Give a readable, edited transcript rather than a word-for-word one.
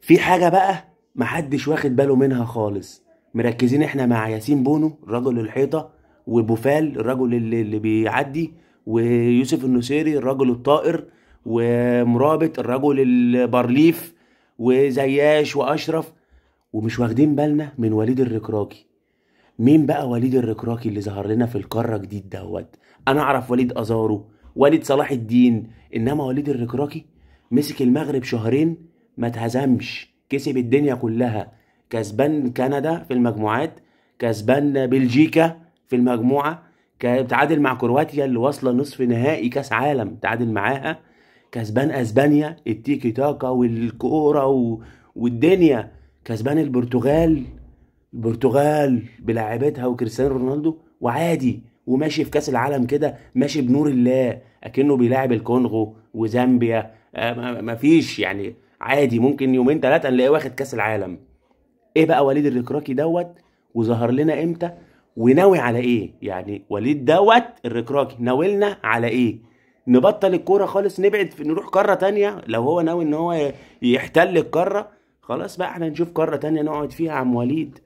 في حاجة بقى محدش واخد باله منها خالص. مركزين احنا مع ياسين بونو الرجل الحيطة، وبوفال الرجل اللي بيعدي، ويوسف النصيري الرجل الطائر، ومرابط الرجل البرليف، وزياش واشرف، ومش واخدين بالنا من وليد الركراكي. مين بقى وليد الركراكي اللي ظهر لنا في القارة جديد دوت؟ انا اعرف وليد ازارو، وليد صلاح الدين، انما وليد الركراكي مسك المغرب شهرين ما اتهزمش، كسب الدنيا كلها، كسبان كندا في المجموعات، كسبان بلجيكا في المجموعة، تعادل مع كرواتيا اللي واصلة نصف نهائي كاس عالم، تعادل معاها، كسبان اسبانيا التيكي تاكا والكورة والدنيا، كسبان البرتغال بلاعيبتها وكريستيانو رونالدو، وعادي وماشي في كاس العالم كده، ماشي بنور الله اكنه بيلاعب الكونغو وزامبيا. ما فيش يعني، عادي ممكن يومين ثلاثه نلاقيه واخد كاس العالم. ايه بقى وليد الركراكي دوت؟ وظهر لنا امتى؟ وناوي على ايه؟ يعني وليد دوت الركراكي ناوي على ايه؟ نبطل الكوره خالص، نبعد نروح قاره تانية؟ لو هو ناوي ان هو يحتل القاره، خلاص بقى احنا نشوف قاره تانية نقعد فيها يا عم وليد.